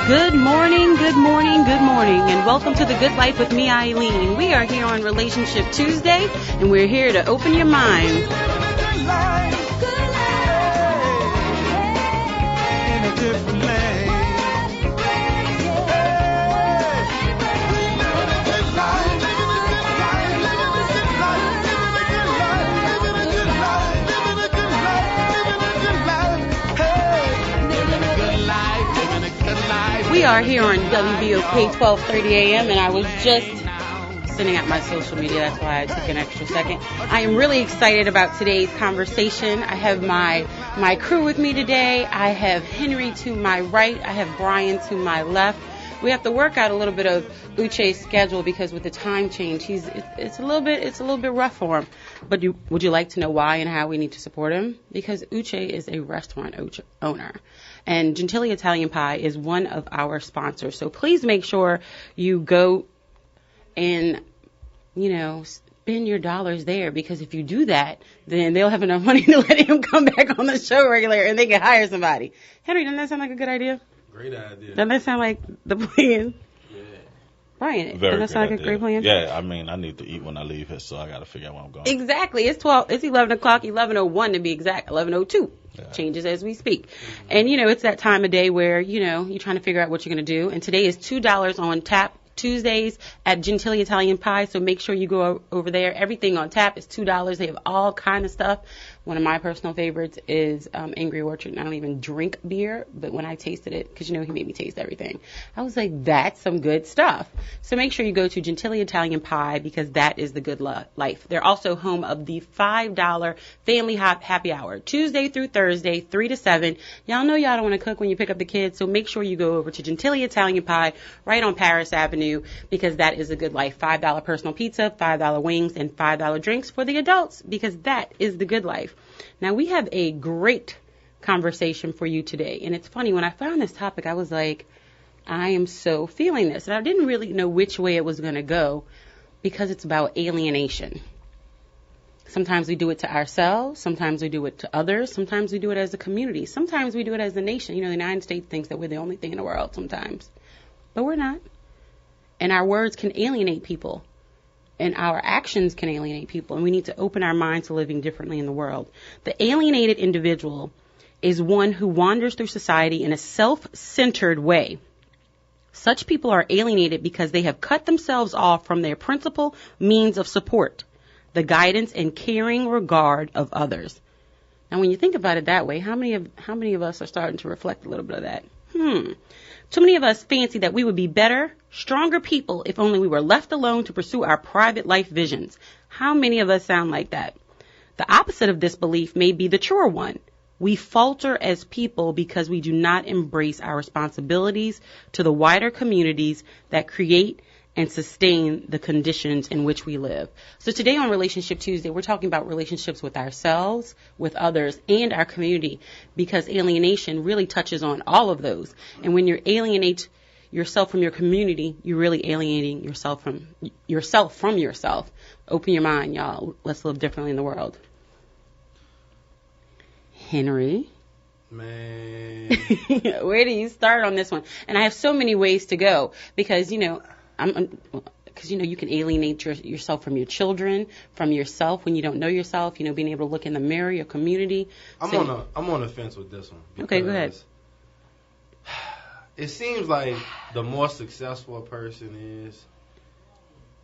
Good morning, good morning, good morning, and welcome to The Good Life with me, Eileen. We are here on Relationship Tuesday, and we're here to open your mind. We are here on WBOK 1230 AM, and I was just sending out my social media. That's why I took an extra second. I am really excited about today's conversation. I have my crew with me today. I have Henry to my right. I have Brian to my left. We have to work out a little bit of Uche's schedule because with the time change, it's a little bit rough for him. But would you like to know why and how we need to support him? Because Uche is a restaurant owner. And Gentili Italian Pie is one of our sponsors. So please make sure you go and, spend your dollars there, because if you do that, then they'll have enough money to let him come back on the show regular and they can hire somebody. Henry, doesn't that sound like a good idea? Great idea. Doesn't that sound like the plan? Yeah. Brian, doesn't that sound like a great plan? Yeah, I mean, I need to eat when I leave here, so I got to figure out where I'm going. Exactly. It's 11 o'clock, 11:01 to be exact, 11:02. Yeah. Changes as we speak. Mm-hmm. And, it's that time of day where, you're trying to figure out what you're going to do. And today is $2 on tap Tuesdays at Gentili Italian Pie, so make sure you go over there. Everything on tap is $2. They have all kind of stuff. One of my personal favorites is Angry Orchard. And I don't even drink beer, but when I tasted it, because he made me taste everything, I was like, that's some good stuff. So make sure you go to Gentili Italian Pie, because that is the good life. They're also home of the $5 family happy hour, Tuesday through Thursday, 3 to 7. Y'all know y'all don't want to cook when you pick up the kids, so make sure you go over to Gentili Italian Pie right on Paris Avenue, because that is the good life. $5 personal pizza, $5 wings, and $5 drinks for the adults, because that is the good life. Now, we have a great conversation for you today. And it's funny, when I found this topic, I was like, I am so feeling this. And I didn't really know which way it was going to go, because it's about alienation. Sometimes we do it to ourselves. Sometimes we do it to others. Sometimes we do it as a community. Sometimes we do it as a nation. The United States thinks that we're the only thing in the world sometimes. But we're not. And our words can alienate people. And our actions can alienate people, and we need to open our minds to living differently in the world. The alienated individual is one who wanders through society in a self-centered way. Such people are alienated because they have cut themselves off from their principal means of support, the guidance and caring regard of others. Now, when you think about it that way, how many of us are starting to reflect a little bit of that? Too many of us fancy that we would be better, stronger people if only we were left alone to pursue our private life visions. How many of us sound like that? The opposite of this belief may be the truer one. We falter as people because we do not embrace our responsibilities to the wider communities that create and sustain the conditions in which we live. So today on Relationship Tuesday, we're talking about relationships with ourselves, with others, and our community, because alienation really touches on all of those. And when you alienate yourself from your community, you're really alienating yourself from yourself. Open your mind, y'all. Let's live differently in the world. Henry. Man. Where do you start on this one? And I have so many ways to go, because, you can alienate yourself from your children, from yourself when you don't know yourself, being able to look in the mirror, your community. I'm on the fence with this one. Okay, go ahead. It seems like the more successful a person is,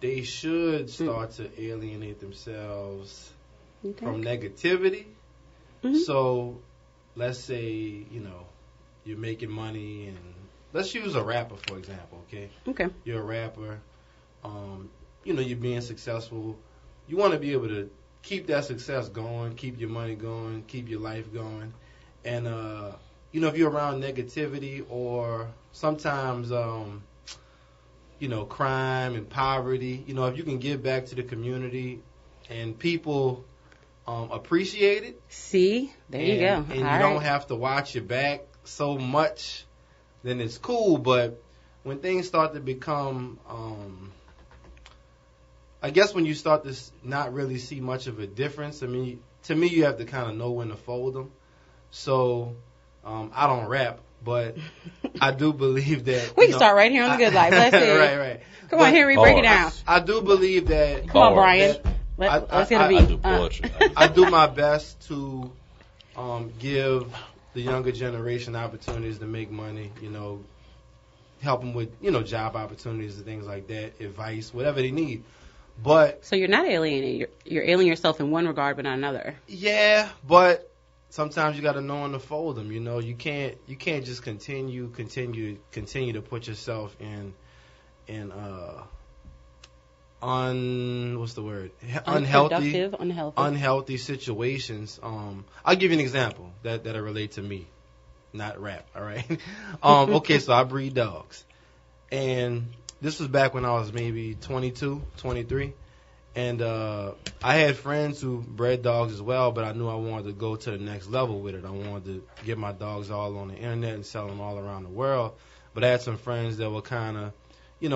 they should start to alienate themselves from negativity. Mm-hmm. So let's say, you're making money, and let's use a rapper, for example, okay? Okay. You're a rapper. You're being successful. You want to be able to keep that success going, keep your money going, keep your life going. And, if you're around negativity or sometimes, crime and poverty, if you can give back to the community and people appreciate it. See? There you go. And you don't have to watch your back so much, then it's cool. But when things start to become, I guess when you start to not really see much of a difference, to me, you have to kind of know when to fold them. So I don't rap, But I do believe that we can start right here on the Good Life. Let's see. Right. Come on, Henry, break it down. I do believe that. Come on, Brian. Let's get a beat. I do poetry. I do my best to give the younger generation opportunities to make money. Help them with job opportunities and things like that, advice, whatever they need. But so you're not alienating. You're alienating yourself in one regard, but not another. Yeah, but sometimes you got to know when to fold them. You can't just continue to put yourself in unhealthy situations. I'll give you an example that'll relate to me, not rap. All right. Okay, so I breed dogs, and this was back when I was maybe 22, 23. And I had friends who bred dogs as well, but I knew I wanted to go to the next level with it. I wanted to get my dogs all on the internet and sell them all around the world. But I had some friends that were kind of,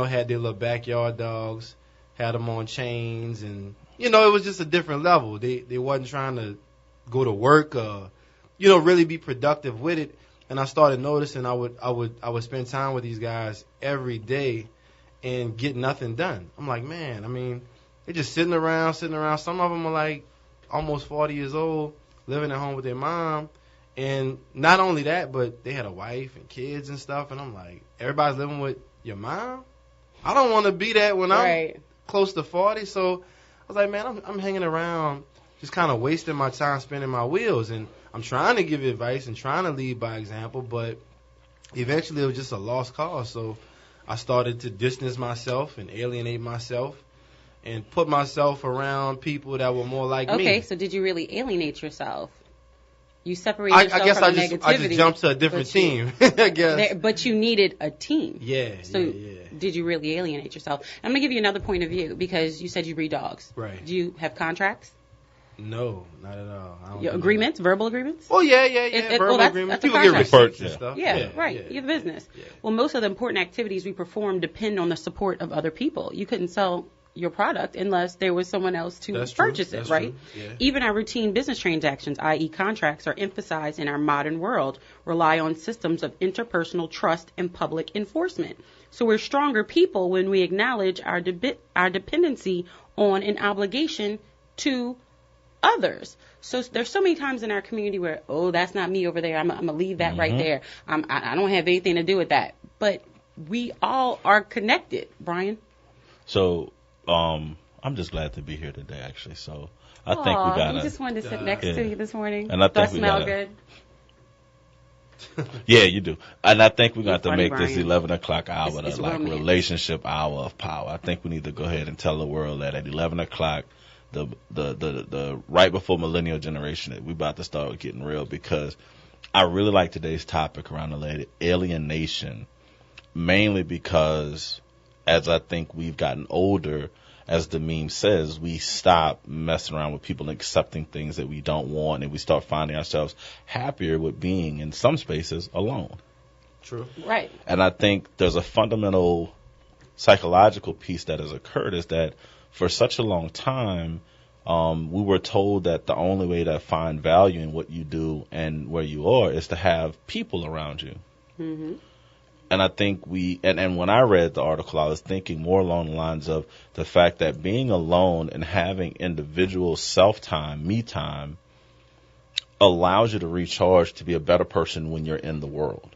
had their little backyard dogs, had them on chains, and, it was just a different level. They wasn't trying to go to work or, really be productive with it. And I started noticing I would spend time with these guys every day and get nothing done. I'm like, man, they're just sitting around. Some of them are like almost 40 years old, living at home with their mom. And not only that, but they had a wife and kids and stuff. And I'm like, everybody's living with your mom? I don't want to be that when I'm close to 40. So I was like, man, I'm hanging around, just kind of wasting my time spinning my wheels. And I'm trying to give advice and trying to lead by example, but eventually it was just a lost cause. So I started to distance myself and alienate myself and put myself around people that were more like me. Okay, so did you really alienate yourself? You separated yourself from negativity. I just jumped to a different team, I guess. But you needed a team. Yeah. Did you really alienate yourself? I'm going to give you another point of view because you said you breed dogs. Right. Do you have contracts? No, not at all. Your agreements? Verbal agreements? Oh, yeah. Verbal agreements. People get receipts and stuff. Yeah, right. You have business. Yeah. Well, most of the important activities we perform depend on the support of other people. You couldn't sell your product unless there was someone else to purchase it, right? Yeah. Even our routine business transactions, i.e. contracts, are emphasized in our modern world, rely on systems of interpersonal trust and public enforcement. So we're stronger people when we acknowledge our dependency on an obligation to others. So there's so many times in our community where, that's not me over there. I'm going to leave that right there. I don't have anything to do with that. But we all are connected, Brian. So I'm just glad to be here today, actually. So I think we got. You just wanted to sit next to you this morning. And I think we smell good. Yeah, you do. And I think we're going to make this 11 o'clock hour the relationship hour of power. I think we need to go ahead and tell the world that at 11 o'clock, the right before millennial generation, that we about to start getting real, because I really like today's topic around the alienation, mainly because as I think we've gotten older, as the meme says, we stop messing around with people and accepting things that we don't want, and we start finding ourselves happier with being in some spaces alone. True. Right. And I think there's a fundamental psychological piece that has occurred, is that for such a long time, we were told that the only way to find value in what you do and where you are is to have people around you. Mm-hmm. And I think and when I read the article, I was thinking more along the lines of the fact that being alone and having individual self-time, me time, allows you to recharge to be a better person when you're in the world.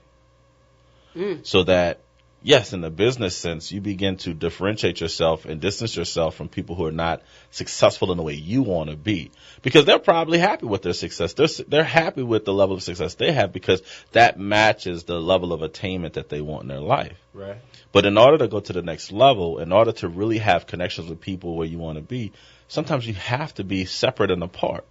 So that, yes, in the business sense, you begin to differentiate yourself and distance yourself from people who are not successful in the way you want to be, because they're probably happy with their success. They're happy with the level of success they have because that matches the level of attainment that they want in their life. Right. But in order to go to the next level, in order to really have connections with people where you want to be, sometimes you have to be separate and apart,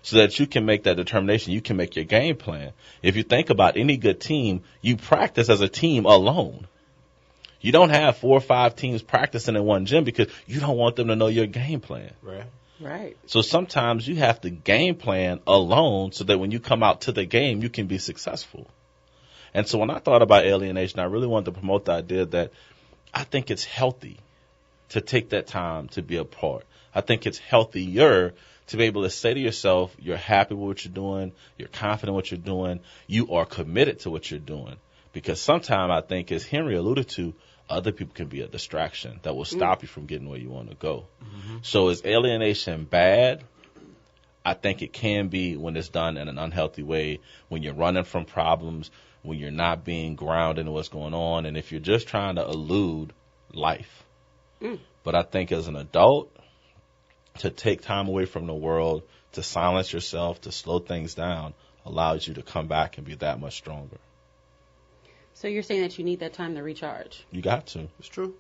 so that you can make that determination. You can make your game plan. If you think about any good team, you practice as a team alone. You don't have 4 or 5 teams practicing in one gym because you don't want them to know your game plan. Right. So sometimes you have to game plan alone so that when you come out to the game, you can be successful. And so when I thought about alienation, I really wanted to promote the idea that I think it's healthy to take that time to be apart. I think it's healthier to be able to say to yourself, you're happy with what you're doing, you're confident in what you're doing, you are committed to what you're doing. Because sometimes I think, as Henry alluded to, other people can be a distraction that will stop you from getting where you want to go. Mm-hmm. So is alienation bad? I think it can be when it's done in an unhealthy way, when you're running from problems, when you're not being grounded in what's going on, and if you're just trying to elude life. But I think as an adult, to take time away from the world, to silence yourself, to slow things down, allows you to come back and be that much stronger. So you're saying that you need that time to recharge? You got to. It's true.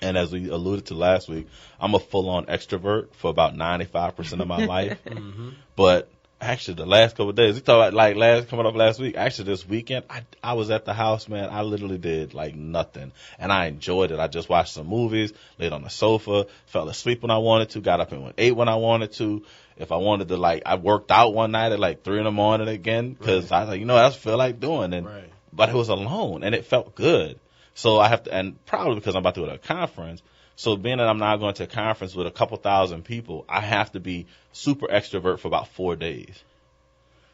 And as we alluded to last week, I'm a full-on extrovert for about 95% of my life. Mm-hmm. But actually, the last couple of days, we talked about coming up last week. Actually, this weekend, I was at the house, man. I literally did nothing, and I enjoyed it. I just watched some movies, laid on the sofa, fell asleep when I wanted to, got up and ate when I wanted to. If I wanted to, I worked out one night at 3 a.m. again because I was I just feel like doing it. But it was alone, and it felt good. So I have to, and probably because I'm about to go to a conference. So being that I'm now going to a conference with a couple thousand people, I have to be super extrovert for about 4 days.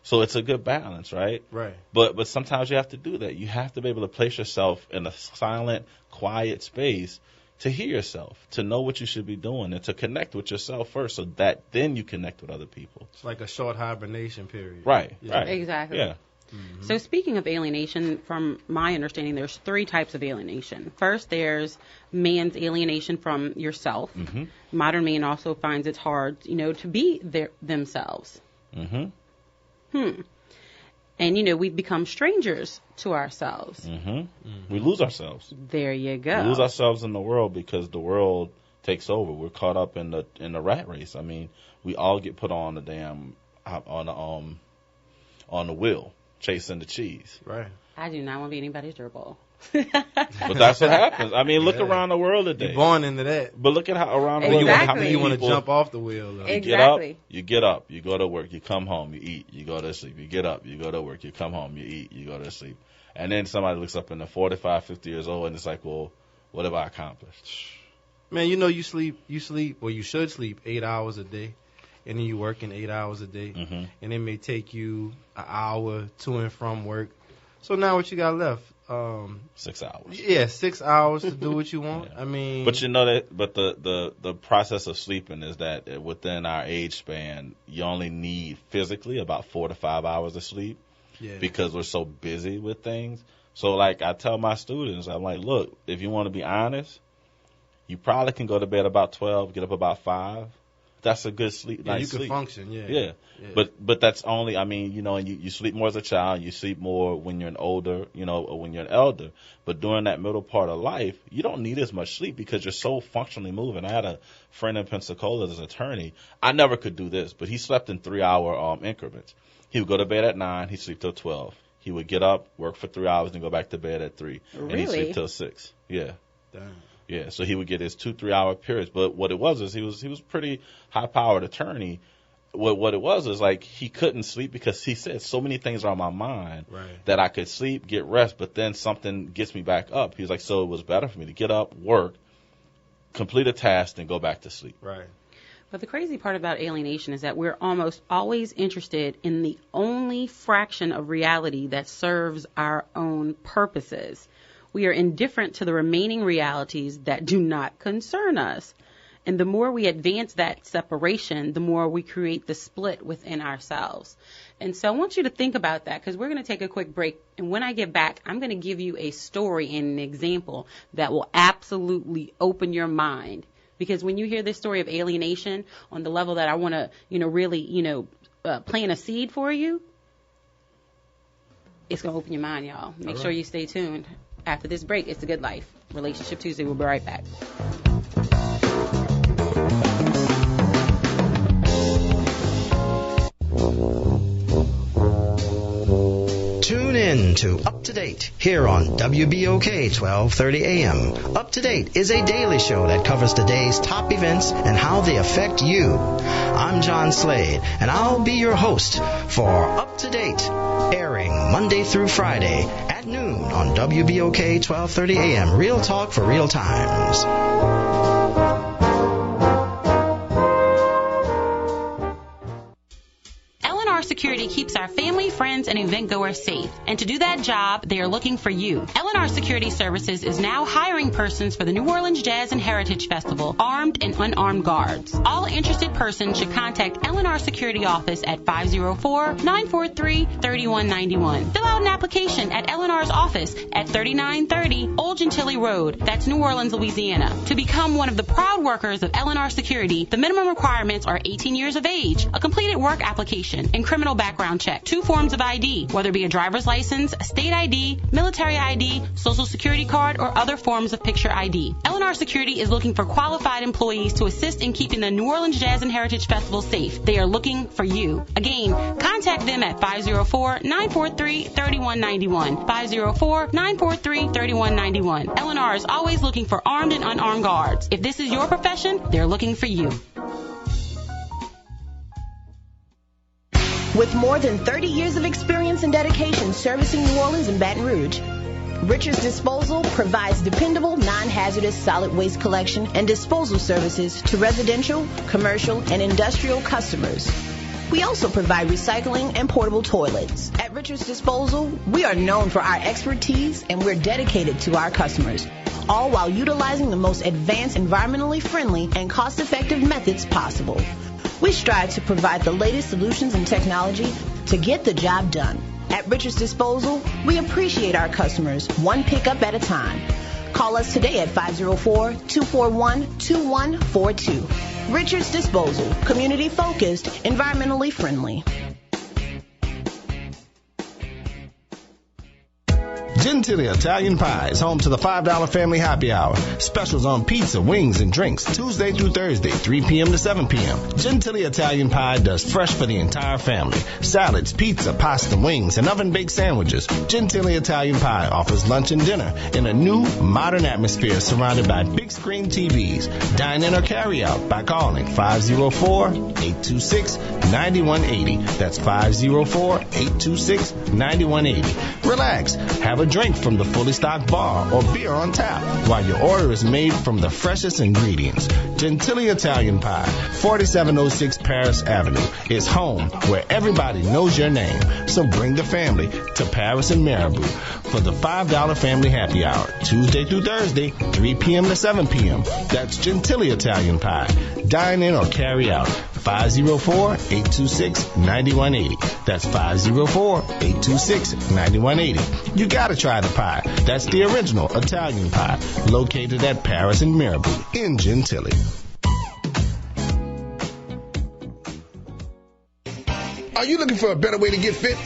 So it's a good balance, right? Right. But sometimes you have to do that. You have to be able to place yourself in a silent, quiet space to hear yourself, to know what you should be doing, and to connect with yourself first, so that then you connect with other people. It's like a short hibernation period. Right. Yeah. Right. Exactly. Yeah. Mm-hmm. So speaking of alienation, from my understanding, there's 3 types of alienation. First, there's man's alienation from yourself. Mm-hmm. Modern man also finds it hard, to be themselves. Mm-hmm. And, we become strangers to ourselves. Mm-hmm. Mm-hmm. We lose ourselves. There you go. We lose ourselves in the world because the world takes over. We're caught up in the rat race. I mean, we all get put on the wheel, chasing the cheese. Right. I do not want to be anybody's gerbil. But that's what happens. I mean, look around the world today. You're born into that. But look at how around the world, Exactly. how many you want to people jump off the wheel. Though. Exactly. You get up, you go to work, you come home, you eat, you go to sleep. You get up, you go to work, you come home, you eat, you go to sleep. And then somebody looks up in the 45, 50 years old, and it's like, well, what have I accomplished? Man, you sleep, or you should sleep 8 hours a day. And then you working 8 hours a day. Mm-hmm. And it may take you an hour to and from work. So now what you got left? 6 hours. Yeah, 6 hours to do what you want. Yeah. I mean, but the process of sleeping is that within our age span, you only need physically about 4 to 5 hours of sleep. Yeah. Because we're so busy with things. So I tell my students, I'm like, look, if you want to be honest, you probably can go to bed about 12, get up about 5. That's a good sleep. Yeah, nice you sleep. can function. Yeah. Yeah. But that's only. I mean, and you sleep more as a child. You sleep more when you're an older, or when you're an elder. But during that middle part of life, you don't need as much sleep because you're so functionally moving. I had a friend in Pensacola as an attorney. I never could do this, but he slept in 3-hour increments. He would go to bed at 9. He'd sleep till 12. He would get up, work for 3 hours, and go back to bed at 3. Really? And he'd sleep till 6. Yeah. Damn. Yeah, so he would get his 2-3 hour periods. But what it was is he was pretty high powered attorney. What it was is he couldn't sleep because he said so many things are on my mind that I could sleep, get rest, but then something gets me back up. He was like, so it was better for me to get up, work, complete a task, and go back to sleep. Right. But the crazy part about alienation is that we're almost always interested in the only fraction of reality that serves our own purposes. We are indifferent to the remaining realities that do not concern us. And the more we advance that separation, the more we create the split within ourselves. And so I want you to think about that because we're going to take a quick break. And when I get back, I'm going to give you a story and an example that will absolutely open your mind. Because when you hear this story of alienation on the level that I want to, really, plant a seed for you, it's going to open your mind, y'all. Make sure you stay tuned. After this break, it's The Good Life. Relationship Tuesday. We'll be right back. Tune in to Up to Date here on WBOK 1230 AM. Up to Date is a daily show that covers the day's top events and how they affect you. I'm John Slade, and I'll be your host for Up to Date, airing Monday through Friday at noon on WBOK 1230 AM. Real talk for real times. L&R Security keeps our family, friends, and event goers safe. And to do that job, they are looking for you. L&R Security Services is now hiring persons for the New Orleans Jazz and Heritage Festival, armed and unarmed guards. All interested persons should contact L&R Security Office at 504-943-3191. Fill out an application at L&R's office at 3930 Old Gentilly Road. That's New Orleans, Louisiana. To become one of the proud workers of L&R Security, the minimum requirements are 18 years of age, a completed work application, and criminal background check. 2 forms of ID, whether it be a driver's license, state ID, military ID, social security card, or other forms of picture ID. L&R Security is looking for qualified employees to assist in keeping the New Orleans Jazz and Heritage Festival safe. They are looking for you. Again, contact them at 504-943-3191. 504-943-3191. L&R is always looking for armed and unarmed guards. If this is your profession, they're looking for you. With more than 30 years of experience and dedication servicing New Orleans and Baton Rouge, Richards Disposal provides dependable, non-hazardous solid waste collection and disposal services to residential, commercial, and industrial customers. We also provide recycling and portable toilets. At Richards Disposal, we are known for our expertise and we're dedicated to our customers, all while utilizing the most advanced, environmentally friendly, and cost-effective methods possible. We strive to provide the latest solutions and technology to get the job done. At Richards Disposal, we appreciate our customers, one pickup at a time. Call us today at 504-241-2142. Richards Disposal, community-focused, environmentally friendly. Gentilly Italian Pie is home to the $5 Family Happy Hour. Specials on pizza, wings, and drinks Tuesday through Thursday, 3 p.m. to 7 p.m. Gentilly Italian Pie does fresh for the entire family. Salads, pizza, pasta, wings, and oven-baked sandwiches. Gentilly Italian Pie offers lunch and dinner in a new, modern atmosphere surrounded by big screen TVs. Dine in or carry out by calling 504-826-9180. That's 504-826-9180. Relax. Have a drink from the fully stocked bar or beer on tap while your order is made from the freshest ingredients. Gentilly Italian Pie, 4706 Paris Avenue, is home where everybody knows your name. So bring the family to Paris and Marabou for the $5 Family Happy Hour, Tuesday through Thursday, 3 p.m. to 7 p.m. That's Gentilly Italian Pie. Dine in or carry out. 504-826-9180. That's 504-826-9180. You gotta try the pie. That's the original Italian pie, located at Paris and Marabou in Gentilly. Are you looking for a better way to get fit?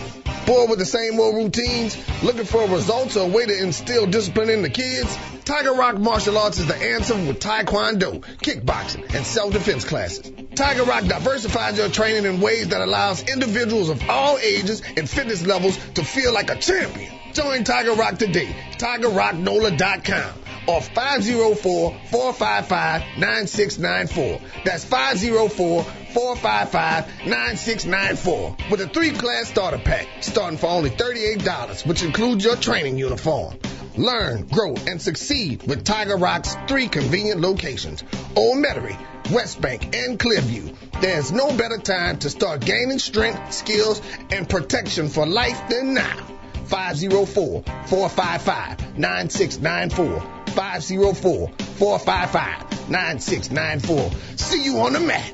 Bored with the same old routines? Looking for results or a way to instill discipline in the kids? Tiger Rock Martial Arts is the answer with Taekwondo, kickboxing, and self-defense classes. Tiger Rock diversifies your training in ways that allows individuals of all ages and fitness levels to feel like a champion. Join Tiger Rock today. TigerRockNola.com or 504-455-9694. That's 504-455-9694 with a 3-class starter pack starting for only $38, which includes your training uniform. Learn, grow, and succeed with Tiger Rock's 3 convenient locations: Old Metairie, West Bank, and Clearview. There's no better time to start gaining strength, skills, and protection for life than now. 504-455-9694. 504-455-9694. See you on the mat.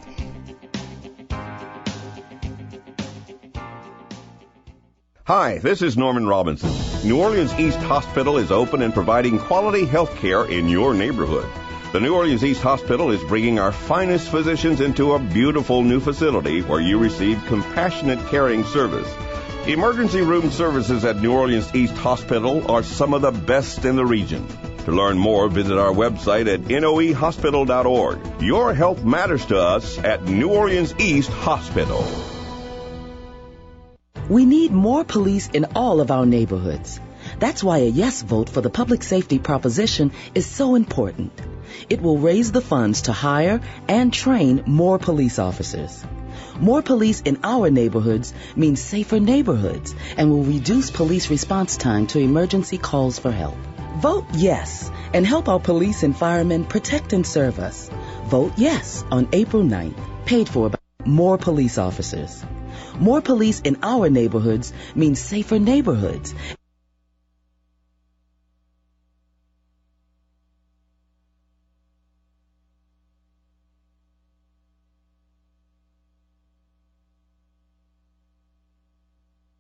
Hi, this is Norman Robinson. New Orleans East Hospital is open and providing quality health care in your neighborhood. The New Orleans East Hospital is bringing our finest physicians into a beautiful new facility where you receive compassionate caring service. Emergency room services at New Orleans East Hospital are some of the best in the region. To learn more, visit our website at noehospital.org. Your health matters to us at New Orleans East Hospital. We need more police in all of our neighborhoods. That's why a yes vote for the public safety proposition is so important. It will raise the funds to hire and train more police officers. More police in our neighborhoods means safer neighborhoods and will reduce police response time to emergency calls for help. Vote yes and help our police and firemen protect and serve us. Vote yes on April 9th, paid for by more police officers. More police in our neighborhoods means safer neighborhoods.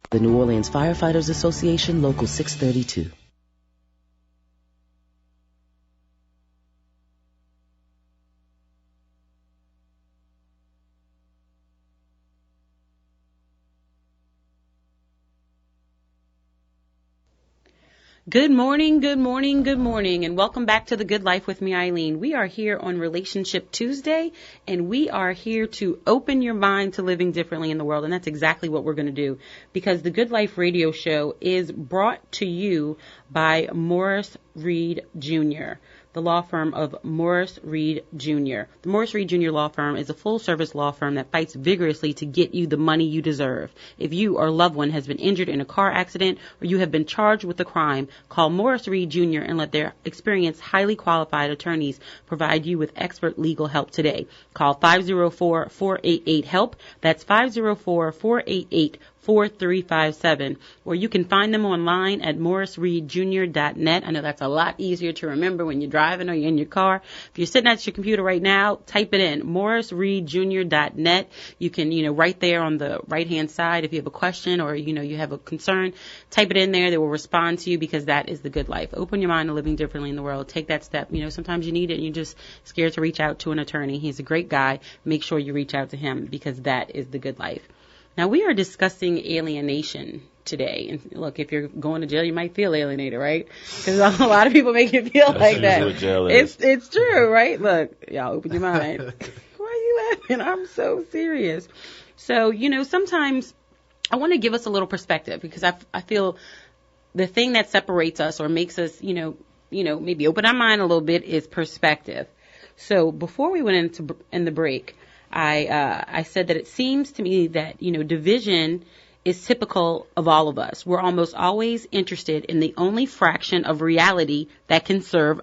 The New Orleans Firefighters Association, Local 632. Good morning, good morning, good morning, and welcome back to The Good Life with me, Eileen. We are here on Relationship Tuesday, and we are here to open your mind to living differently in the world, and that's exactly what we're going to do, because The Good Life radio show is brought to you by Morris Reed Jr., the law firm of Morris Reed Jr. The Morris Reed Jr. law firm is a full-service law firm that fights vigorously to get you the money you deserve. If you or a loved one has been injured in a car accident or you have been charged with a crime, call Morris Reed Jr. and let their experienced, highly qualified attorneys provide you with expert legal help today. Call 504-488-HELP. That's 504-488-4357, or you can find them online at morrisreedjr.net. I know that's a lot easier to remember when you're driving or you're in your car. If you're sitting at your computer right now, type it in, morrisreedjr.net. You can, right there on the right-hand side, if you have a question or, you have a concern, type it in there. They will respond to you, because that is the good life. Open your mind to living differently in the world. Take that step. Sometimes you need it and you're just scared to reach out to an attorney. He's a great guy. Make sure you reach out to him, because that is the good life. Now, we are discussing alienation today. And look, if you're going to jail, you might feel alienated, right? Because a lot of people make you feel like that. What jail is. It's true, right? Look, y'all open your mind. Why are you laughing? I'm so serious. So, sometimes I want to give us a little perspective, because I feel the thing that separates us or makes us, maybe open our mind a little bit is perspective. So before we went in the break, I said that it seems to me that, division is typical of all of us. We're almost always interested in the only fraction of reality that can serve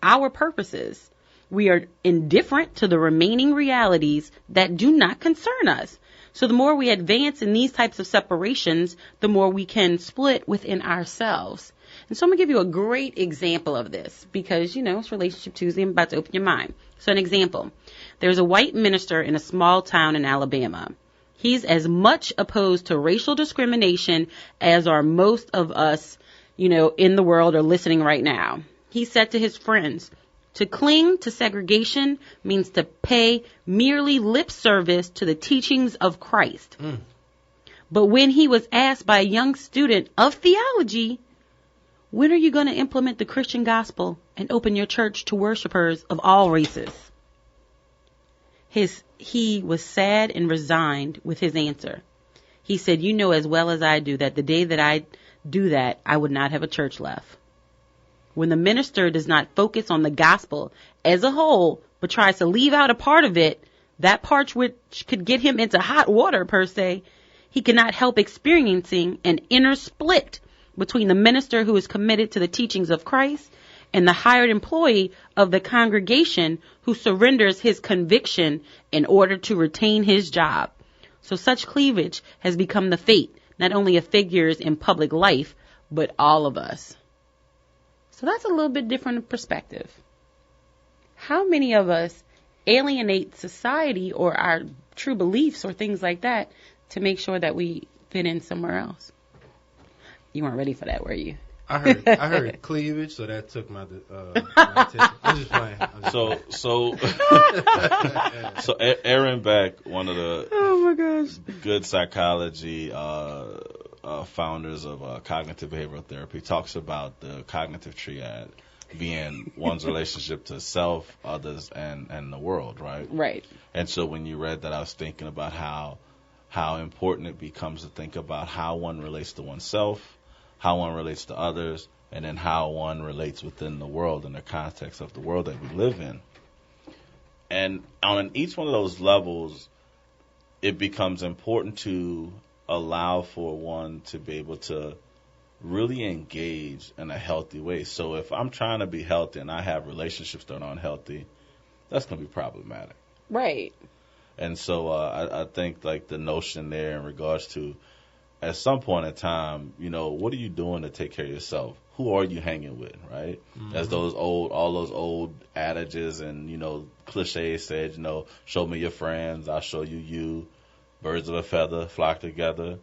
our purposes. We are indifferent to the remaining realities that do not concern us. So the more we advance in these types of separations, the more we can split within ourselves. And so I'm going to give you a great example of this, because, it's Relationship Tuesday. I'm about to open your mind. So an example. There's a white minister in a small town in Alabama. He's as much opposed to racial discrimination as are most of us, in the world or listening right now. He said to his friends, to cling to segregation means to pay merely lip service to the teachings of Christ. But when he was asked by a young student of theology, when are you going to implement the Christian gospel and open your church to worshipers of all races? He was sad and resigned with his answer. He said, you know as well as I do that the day that I do that, I would not have a church left. When the minister does not focus on the gospel as a whole, but tries to leave out a part of it, that part which could get him into hot water per se, he cannot help experiencing an inner split between the minister who is committed to the teachings of Christ and the hired employee of the congregation who surrenders his conviction in order to retain his job. So such cleavage has become the fate, not only of figures in public life, but all of us. So that's a little bit different perspective. How many of us alienate society or our true beliefs or things like that to make sure that we fit in somewhere else? You weren't ready for that, were you? I heard cleavage, so that took my attention. I'm just playing. So Aaron Beck, one of the good psychology founders of cognitive behavioral therapy, talks about the cognitive triad being one's relationship to self, others, and the world, right? Right. And so when you read that, I was thinking about how important it becomes to think about how one relates to oneself, how one relates to others, and then how one relates within the world in the context of the world that we live in. And on each one of those levels, it becomes important to allow for one to be able to really engage in a healthy way. So if I'm trying to be healthy and I have relationships that are unhealthy, that's going to be problematic. Right. And so I think like the notion there in regards to at some point in time, what are you doing to take care of yourself? Who are you hanging with, right? Mm-hmm. As all those old adages and, cliches said, show me your friends, I'll show you. Birds of a feather flock together.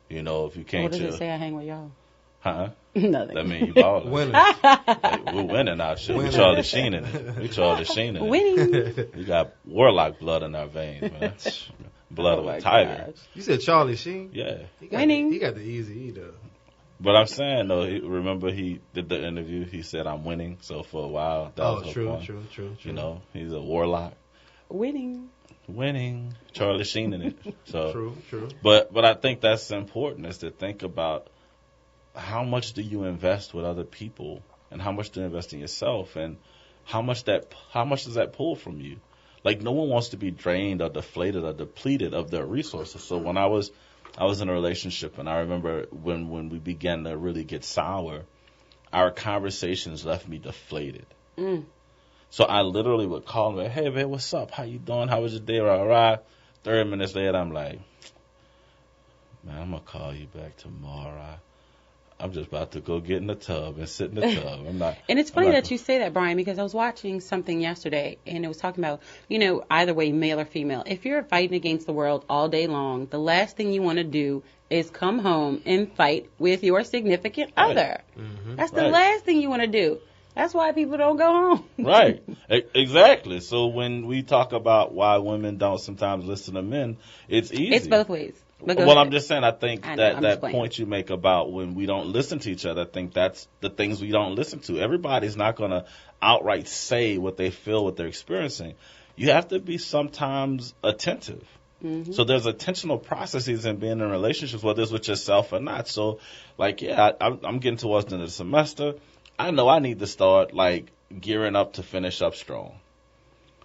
If you can't. What does it say I hang with y'all? Huh? Nothing. That means you balling. Winning. Like, we're winning our shit. We Charlie Sheen in it. Winning. We got warlock blood in our veins, man. Blood of a tiger. Gosh. You said Charlie Sheen? Yeah. Winning. He got the easy E, though. But I'm saying, though, remember he did the interview, he said, I'm winning. So for a while, that was true. He's a warlock. Winning. Charlie Sheen in it. So True. But I think that's important, is to think about how much do you invest with other people, and how much do you invest in yourself, and how much does that pull from you? Like, no one wants to be drained or deflated or depleted of their resources. So when I was in a relationship, and I remember when we began to really get sour, our conversations left me deflated. So I literally would call him, hey, man, what's up? How you doing? How was your day? Rah. 30 minutes later, I'm like, man, I'm going to call you back tomorrow. I'm just about to go get in the tub and sit in the tub. I'm not. And it's funny that you say that, Brian, because I was watching something yesterday, and it was talking about, either way, male or female. If you're fighting against the world all day long, the last thing you want to do is come home and fight with your significant other. Mm-hmm. That's the last thing you want to do. That's why people don't go home. Right. Exactly. So when we talk about why women don't sometimes listen to men, it's easy. It's both ways. Well, I'm just saying, I think that point you make about when we don't listen to each other, I think that's the things we don't listen to. Everybody's not going to outright say what they feel, what they're experiencing. You have to be sometimes attentive. Mm-hmm. So there's attentional processes in being in relationships, whether it's with yourself or not. So, I'm getting towards the end of the semester. I know I need to start, gearing up to finish up strong.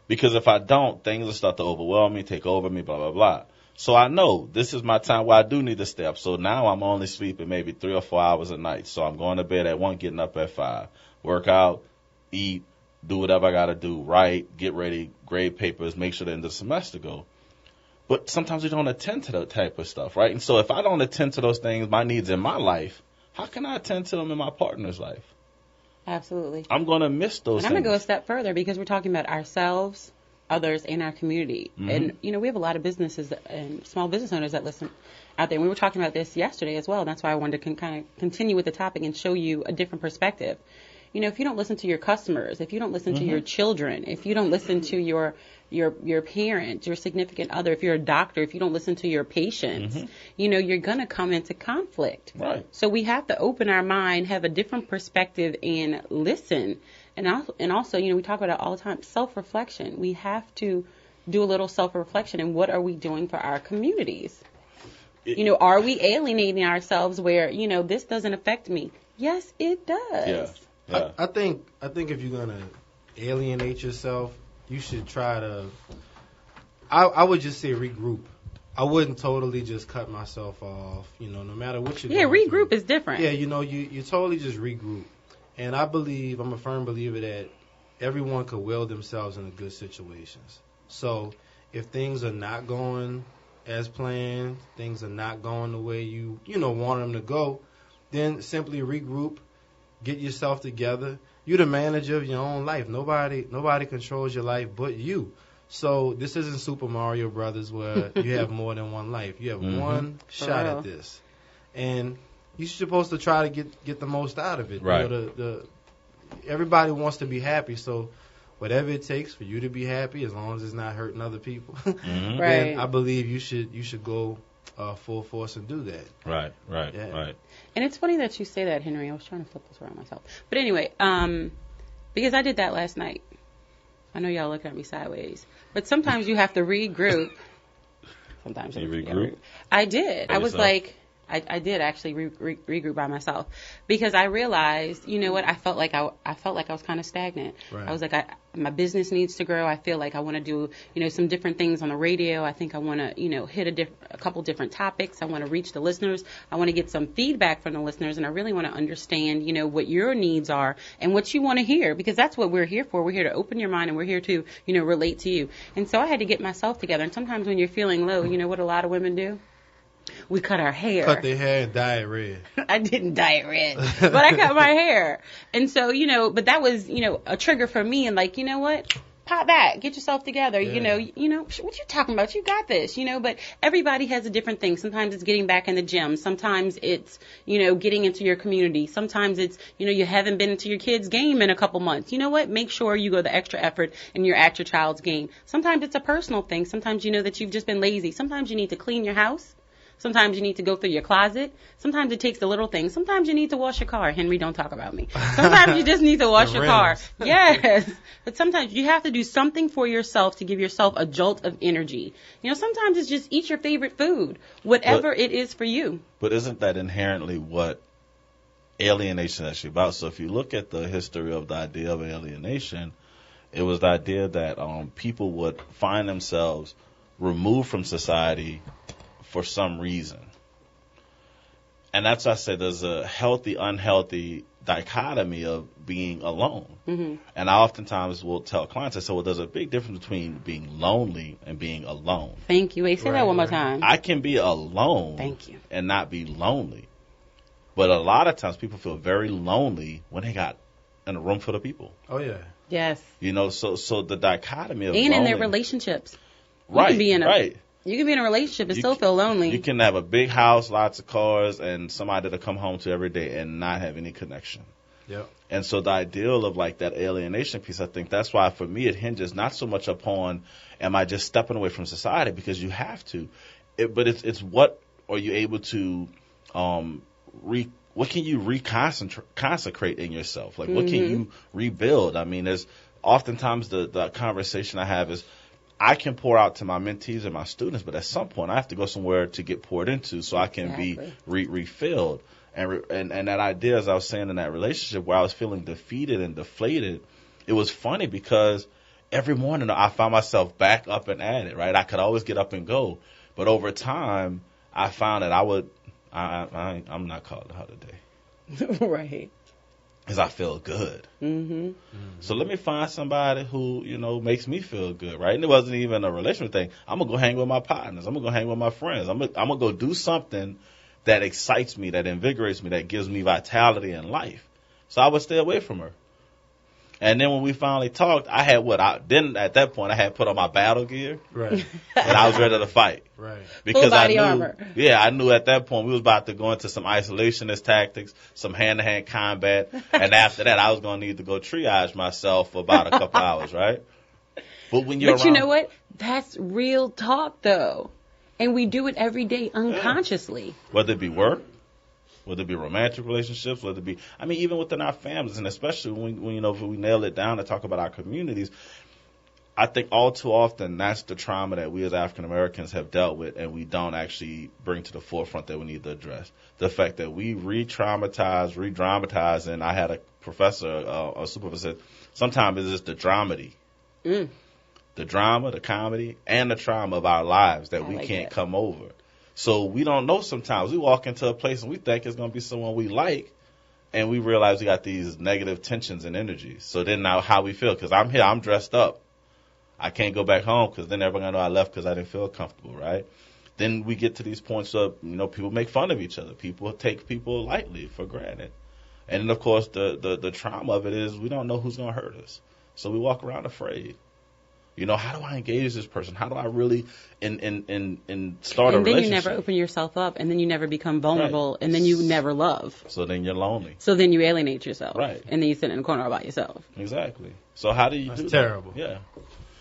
Because if I don't, things will start to overwhelm me, take over me, blah, blah, blah. So I know this is my time where I do need to stay up. So now I'm only sleeping maybe 3 or 4 hours a night. So I'm going to bed at 1, getting up at 5. Work out, eat, do whatever I got to do, write, get ready, grade papers, make sure the end of the semester go. But sometimes we don't attend to that type of stuff, right? And so if I don't attend to those things, my needs in my life, how can I attend to them in my partner's life? Absolutely. I'm going to miss those things. I'm going to go a step further because we're talking about ourselves, others, and our community. Mm-hmm. And, we have a lot of businesses and small business owners that listen out there. And we were talking about this yesterday as well. And that's why I wanted to kind of continue with the topic and show you a different perspective. If you don't listen to your customers, if you don't listen to your children, if you don't listen to your parent, your significant other, if you're a doctor, if you don't listen to your patients, you're going to come into conflict. Right. So we have to open our mind, have a different perspective, and listen. And also, we talk about it all the time, self-reflection. We have to do a little self-reflection. And what are we doing for our communities? Are we alienating ourselves where, this doesn't affect me? Yes, it does. Yeah. I think if you're going to alienate yourself, you should try to, I would just say regroup. I wouldn't totally just cut myself off, no matter what you're doing. Yeah, regroup is different. Yeah, you totally just regroup. And I'm a firm believer that everyone could will themselves into good situations. So if things are not going as planned, things are not going the way you want them to go, then simply regroup, get yourself together. You're the manager of your own life. Nobody controls your life but you. So this isn't Super Mario Brothers where you have more than one life. You have one shot at this. And you're supposed to try to get the most out of it. Right. Everybody wants to be happy, so whatever it takes for you to be happy, as long as it's not hurting other people, then I believe you should go full force and do that. Right. And it's funny that you say that, Henry. I was trying to flip this around myself. But anyway, because I did that last night. I know y'all looking at me sideways. But sometimes you have to regroup. Sometimes you regroup? I did. I was like, I did actually regroup by myself because I realized, you know what, I felt like I was kind of stagnant. Right. I was like, my business needs to grow. I feel like I want to do, some different things on the radio. I think I want to, hit a couple different topics. I want to reach the listeners. I want to get some feedback from the listeners, and I really want to understand, what your needs are and what you want to hear, because that's what we're here for. We're here to open your mind, and we're here to, relate to you. And so I had to get myself together. And sometimes when you're feeling low, you know what a lot of women do? We cut our hair. Cut their hair and dye it red. I didn't dye it red, but I cut my hair. And so, but that was, a trigger for me. And like, you know what? Pop back, get yourself together. Yeah. What you talking about? You got this, but everybody has a different thing. Sometimes it's getting back in the gym. Sometimes it's, getting into your community. Sometimes it's, you haven't been into your kid's game in a couple months. You know what? Make sure you go the extra effort and you're at your child's game. Sometimes it's a personal thing. Sometimes that you've just been lazy. Sometimes you need to clean your house. Sometimes you need to go through your closet. Sometimes it takes the little things. Sometimes you need to wash your car. Henry, don't talk about me. Sometimes you just need to wash your car. Yes. But sometimes you have to do something for yourself to give yourself a jolt of energy. Sometimes it's just eat your favorite food, whatever it is for you. But isn't that inherently what alienation is actually about? So if you look at the history of the idea of alienation, it was the idea that people would find themselves removed from society for some reason. And that's why I say there's a healthy, unhealthy dichotomy of being alone. Mm-hmm. And I oftentimes will tell clients, I say, well, there's a big difference between being lonely and being alone. Thank you. Wait, say that one more time. I can be alone. Thank you. And not be lonely. But a lot of times people feel very lonely when they got in a room full of people. Oh, yeah. Yes. So the dichotomy of and in their relationships. Right, right. You can be in a relationship and still feel lonely. You can have a big house, lots of cars, and somebody to come home to every day and not have any connection. Yep. And so the ideal of like that alienation piece, I think that's why for me it hinges not so much upon am I just stepping away from society, because you have to, but it's what are you able to what can you reconsecrate in yourself? Like what can you rebuild? I mean, there's oftentimes the conversation I have is, I can pour out to my mentees and my students, but at some point I have to go somewhere to get poured into so I can be refilled. And that idea, as I was saying in that relationship where I was feeling defeated and deflated, it was funny because every morning I found myself back up and at it, right? I could always get up and go. But over time, I found that I'm not called a holiday. Right. Because I feel good. Mm-hmm. So let me find somebody who, makes me feel good, right? And it wasn't even a relational thing. I'm going to go hang with my partners. I'm going to go hang with my friends. I'm going to go do something that excites me, that invigorates me, that gives me vitality in life. So I would stay away from her. And then when we finally talked, I had at that point I had put on my battle gear. Right. And I was ready to fight. Right. Because full body armor. Yeah, I knew at that point we was about to go into some isolationist tactics, some hand-to-hand combat. And after that, I was going to need to go triage myself for about a couple hours, right? But when you're But you know what? That's real talk, though. And we do it every day unconsciously. Yeah. Whether it be work, whether it be romantic relationships, whether it be, even within our families, and especially when if we nail it down and talk about our communities, I think all too often that's the trauma that we as African Americans have dealt with, and we don't actually bring to the forefront that we need to address. The fact that we re-dramatize, and I had a professor, a supervisor, said, sometimes it's just the dramedy. The drama, the comedy, and the trauma of our lives that we can't come over. So we don't know sometimes. We walk into a place and we think it's going to be someone we like, and we realize we got these negative tensions and energies. So then now how we feel, because I'm here, I'm dressed up. I can't go back home because then everyone going to know I left because I didn't feel comfortable, right? Then we get to these points of, people make fun of each other. People take people lightly for granted. And then, of course, the trauma of it is we don't know who's going to hurt us. So we walk around afraid. How do I engage this person? How do I really start a relationship? And then you never open yourself up, and then you never become vulnerable, and then you never love. So then you're lonely. So then you alienate yourself. Right. And then you sit in a corner all by yourself. Exactly. So how do you do that? That's terrible. Yeah.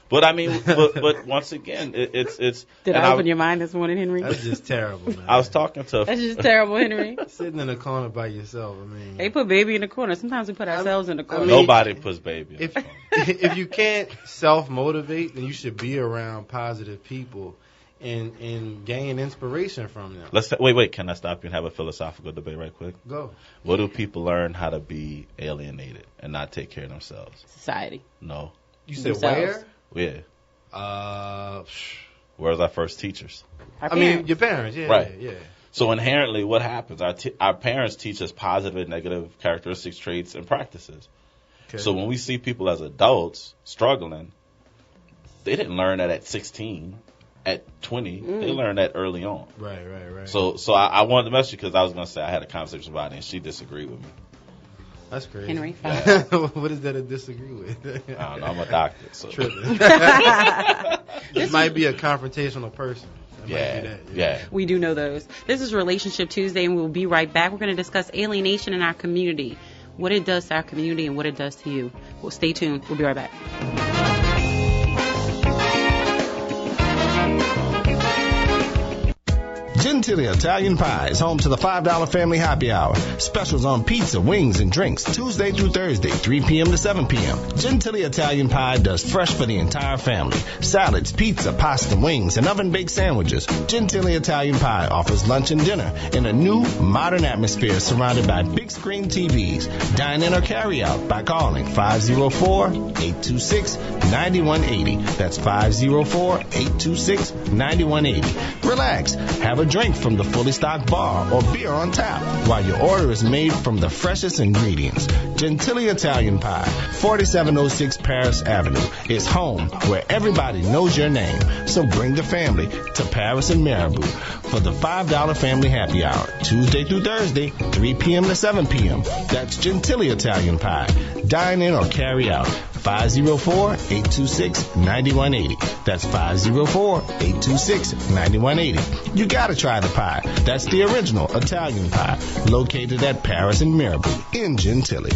But but once again, it's. Did I open your mind this morning, Henry? That's just terrible, man. I was talking to. That's just terrible, Henry. Sitting in a corner by yourself. They put baby in the corner. Sometimes we put ourselves in the corner. Nobody puts baby in the corner. If you can't self-motivate, then you should be around positive people. and gain inspiration from them. Wait. Can I stop you and have a philosophical debate right quick? Go. What do people learn how to be alienated and not take care of themselves? Society. No. You said Themselves. where? Yeah. Where was our first teachers? Our I mean, your parents. Yeah. Right. Yeah. So inherently, what happens? Our parents teach us positive and negative characteristics, traits, and practices. Okay. So when we see people as adults struggling, they didn't learn that at 16, at 20. They learned that early on. Right. So I wanted to message you because I was going to say I had a conversation about it, and she disagreed with me. That's crazy. Henry. What is that to disagree with? I don't know. I'm a doctor, so. This might be a confrontational person. Yeah. We do know those. This is Relationship Tuesday, and we'll be right back. We're going to discuss alienation in our community, what it does to our community and what it does to you. Well, stay tuned. We'll be right back. Gentili Italian Pie is home to the $5 Family Happy Hour. Specials on pizza, wings, and drinks Tuesday through Thursday, 3 p.m. to 7 p.m. Gentili Italian Pie does fresh for the entire family. Salads, pizza, pasta, wings, and oven-baked sandwiches. Gentili Italian Pie offers lunch and dinner in a new, modern atmosphere surrounded by big screen TVs. Dine in or carry out by calling 504-826-9180. That's 504-826-9180. Relax. Have a drink from the fully stocked bar or beer on tap while your order is made from the freshest ingredients. Gentili Italian Pie, 4706 Paris Avenue, is home where everybody knows your name. So bring the family to Paris and Marabout for the $5 Family Happy Hour, Tuesday through Thursday, 3 p.m. to 7 p.m. That's Gentili Italian Pie. Dine in or carry out. 504-826-9180. That's 504-826-9180. You gotta try the pie. That's the original Italian pie, located at Paris and Marabout in Gentili.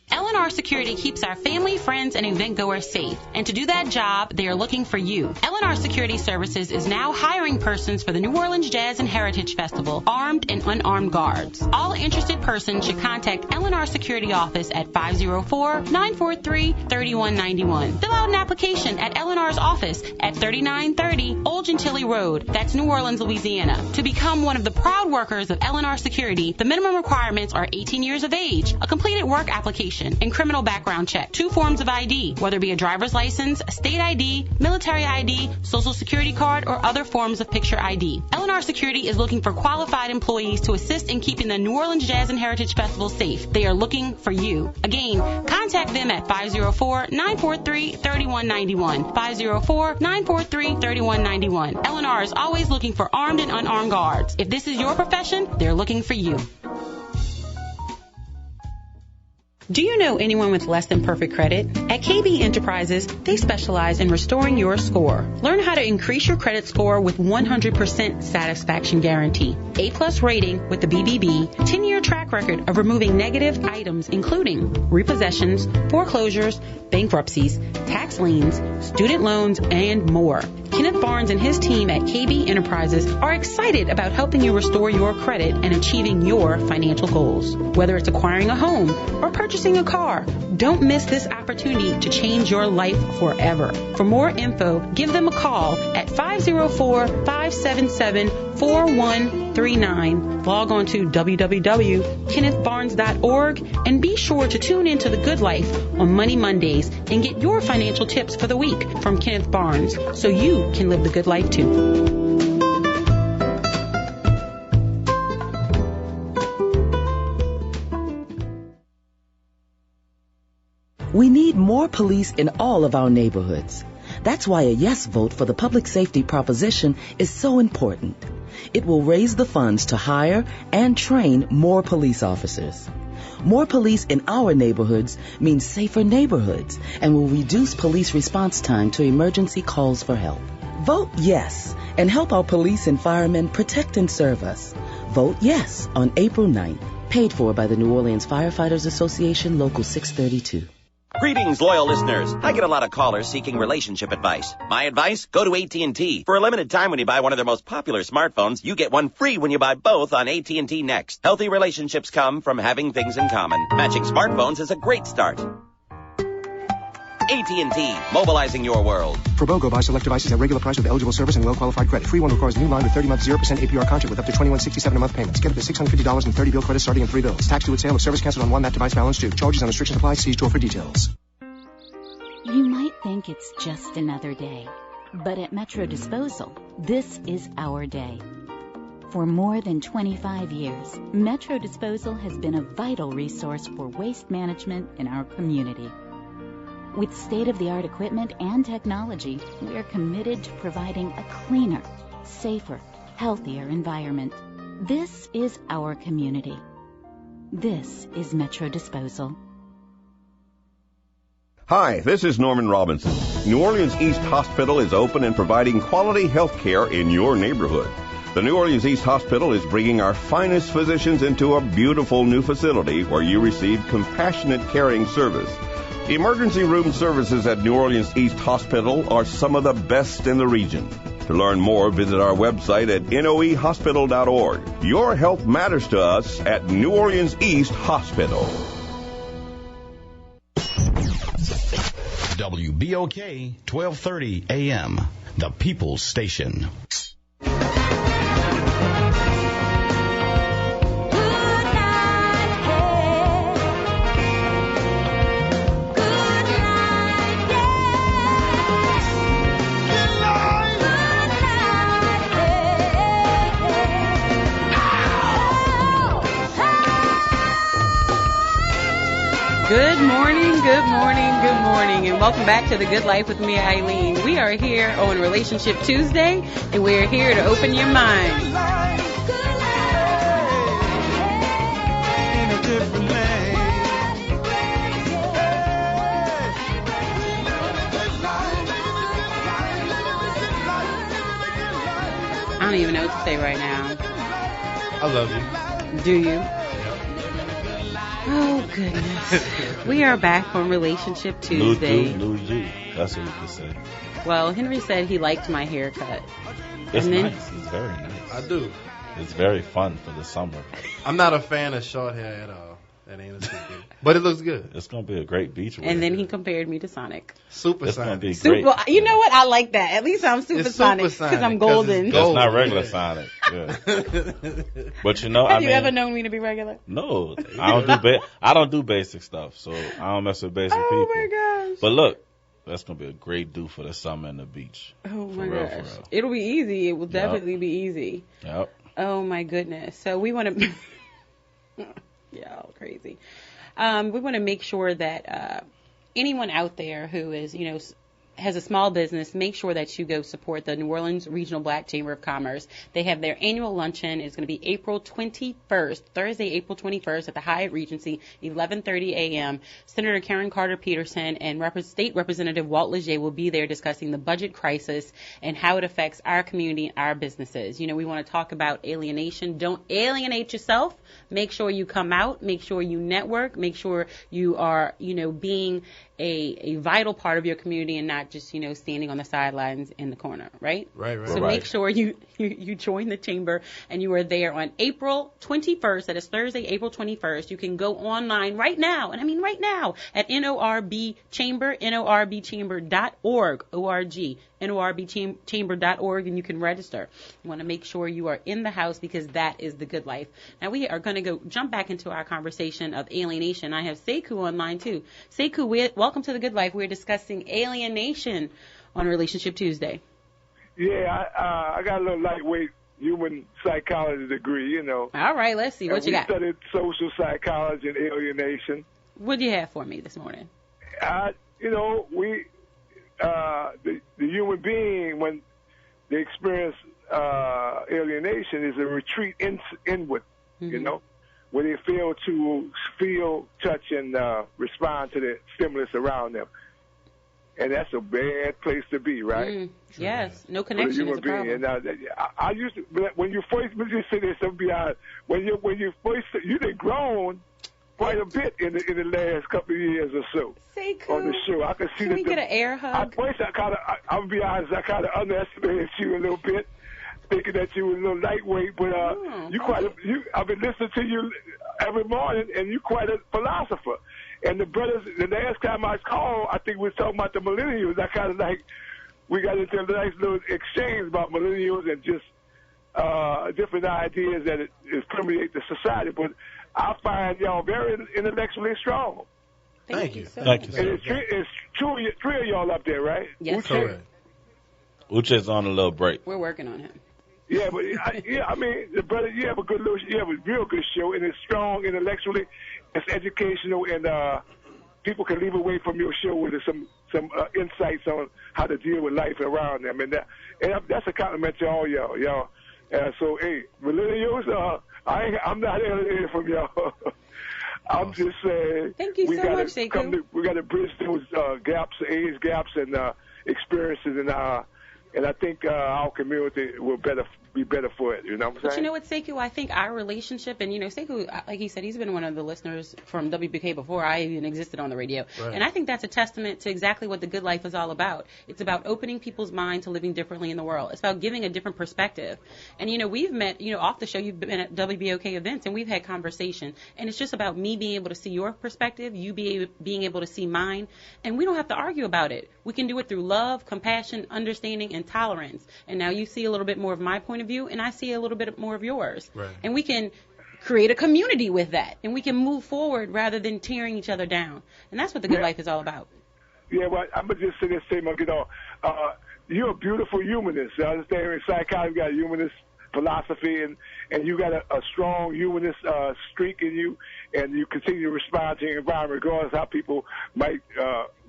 LNR Security keeps our family, friends, and event goers safe. And to do that job, they are looking for you. LNR Security Services is now hiring persons for the New Orleans Jazz and Heritage Festival, armed and unarmed guards. All interested persons should contact LNR Security Office at 504-943-3191. Fill out an application at LNR's office at 3930 Old Gentilly Road. That's New Orleans, Louisiana. To become one of the proud workers of LNR Security, the minimum requirements are 18 years of age, a completed work application, and criminal background check. 2 forms of ID, whether it be a driver's license, a state ID, military ID, social security card, or other forms of picture ID. LNR Security is looking for qualified employees to assist in keeping the New Orleans Jazz and Heritage Festival safe. They are looking for you. Again, contact them at 504-943-3191. 504-943-3191. LNR is always looking for armed and unarmed guards. If this is your profession, they're looking for you. Do you know anyone with less than perfect credit? At KB Enterprises, they specialize in restoring your score. Learn how to increase your credit score with 100% satisfaction guarantee. A+ rating with the BBB, 10-year track record of removing negative items including repossessions, foreclosures, bankruptcies, tax liens, student loans, and more. Kenneth Barnes and his team at KB Enterprises are excited about helping you restore your credit and achieving your financial goals. Whether it's acquiring a home or purchasing a car, don't miss this opportunity to change your life forever. For more info, give them a call at 504-577-4139. Log on to www.kennethbarnes.org and be sure to tune into The Good Life on Money Mondays and get your financial tips for the week from Kenneth Barnes so you can live the good life too. We need more police in all of our neighborhoods. That's why a yes vote for the public safety proposition is so important. It will raise the funds to hire and train more police officers. More police in our neighborhoods means safer neighborhoods and will reduce police response time to emergency calls for help. Vote yes and help our police and firemen protect and serve us. Vote yes on April 9th. Paid for by the New Orleans Firefighters Association, Local 632. Greetings, loyal listeners. I get a lot of callers seeking relationship advice. My advice? Go to AT&T. For a limited time when you buy one of their most popular smartphones, you get one free when you buy both on AT&T Next. Healthy relationships come from having things in common. Matching smartphones is a great start. AT&T, mobilizing your world. For BOGO, buy select devices at regular price with eligible service and well-qualified credit. Free one requires a new line with 30-month 0% APR contract with up to $21.67 a month payments. Get up to $650 in 30 bill credit starting in 3 bills. Tax due at sale if service canceled on one, that device balance due. Charges and restrictions apply. See store for details. You might think it's just another day, but at Metro Disposal, this is our day. For more than 25 years, Metro Disposal has been a vital resource for waste management in our community. With state-of-the-art equipment and technology, we are committed to providing a cleaner, safer, healthier environment. This is our community. This is Metro Disposal. Hi, this is Norman Robinson. New Orleans East Hospital is open and providing quality health care in your neighborhood. The New Orleans East Hospital is bringing our finest physicians into a beautiful new facility where you receive compassionate caring service. Emergency room services at New Orleans East Hospital are some of the best in the region. To learn more, visit our website at noehospital.org. Your health matters to us at New Orleans East Hospital. WBOK 1230 AM, the People's Station. Good morning, good morning, good morning, and welcome back to The Good Life with me, Eileen. We are here on Relationship Tuesday, and we are here to open your mind. I don't even know what to say right now. I love you. Do you? Oh, goodness. We are back on Relationship Tuesday. New you. That's what you can say. Well, Henry said he liked my haircut. It's nice. It's very nice. I do. It's very fun for the summer. I'm not a fan of short hair at all. That ain't a secret. But it looks good. It's going to be a great beach wear. And then he compared me to Sonic. Supersonic. It's going to be great. You know what? I like that. At least I'm supersonic because I'm golden. That's not regular Sonic. Yeah. But you know, Have you ever known me to be regular? No. I don't do basic stuff, so I don't mess with basic people. Oh, my gosh. But look, that's going to be a great do for the summer and the beach. Oh, my gosh. For real. It'll be easy. It will definitely be easy. Yep. Oh, my goodness. So we want to... Yeah, crazy. We want to make sure that anyone out there who is, has a small business, make sure that you go support the New Orleans Regional Black Chamber of Commerce. They have their annual luncheon. It's going to be April 21st, Thursday, April 21st at the Hyatt Regency, 11:30 a.m. Senator Karen Carter Peterson and State Representative Walt Leger will be there discussing the budget crisis and how it affects our community and our businesses. We want to talk about alienation. Don't alienate yourself. Make sure you come out. Make sure you network. Make sure you are, being a vital part of your community and not just, standing on the sidelines in the corner, right? Right. So make sure you join the chamber and you are there on April 21st. That is Thursday, April 21st. You can go online right now, and I mean right now, at NORB Chamber, NORBchamber.org, O-R-G, NORBchamber.org, and you can register. You want to make sure you are in the house because that is the good life. Now we are going to jump back into our conversation of alienation. I have Sekou online too. Sekou, welcome to the Good Life. We're discussing alienation on Relationship Tuesday. Yeah, I got a little lightweight human psychology degree, All right, let's see what you got. We studied social psychology and alienation. What do you have for me this morning? The human being, when they experience alienation, is a retreat inward, where they fail to feel, touch, and respond to the stimulus around them. And that's a bad place to be, right? Yes, no connection is a problem. And, I used to, when you first, let me just say this, when you first, you've grown quite a bit in the last couple of years or so. Sekou, on the show. I can see can we get an air hug? I'll be honest, I kind of underestimated you a little bit, thinking that you were a little lightweight, but I've been listening to you every morning, and you're quite a philosopher. And the brothers, the last time I called, I think we was talking about the millennials. I kind of like, we got into a nice little exchange about millennials and just different ideas that is permeate the society. But I find y'all very intellectually strong. Thank you. Thank you, sir. And it's three of y'all up there, right? Yes, Correct. Uche's on a little break. We're working on him. Yeah, but I mean, the brother, you have a real good show, and it's strong intellectually, it's educational, and people can leave away from your show with some insights on how to deal with life around them, and that's a compliment to all y'all. So, hey, millennials, I'm not alienated from y'all. I'm just saying. Thank you so much, Sekou. We got to bridge those age gaps, and experiences, and I think our community will be better for it. You know what I'm saying? But you know what, Sekou? I think our relationship, and Sekou, like he said, he's been one of the listeners from WBK before I even existed on the radio. Right. And I think that's a testament to exactly what the good life is all about. It's about opening people's mind to living differently in the world. It's about giving a different perspective. And, we've met, off the show, you've been at WBOK events, and we've had conversation. And it's just about me being able to see your perspective, you being able to see mine. And we don't have to argue about it. We can do it through love, compassion, understanding, and tolerance. And now you see a little bit more of my point of view, and I see a little bit more of yours. Right. And we can create a community with that, and we can move forward rather than tearing each other down. And that's what the good life is all about. Yeah, well, I'm going to just say this statement, you're a beautiful humanist. I understand in psychology you got a humanist philosophy, and you got a strong humanist streak in you, and you continue to respond to your environment regardless of how people might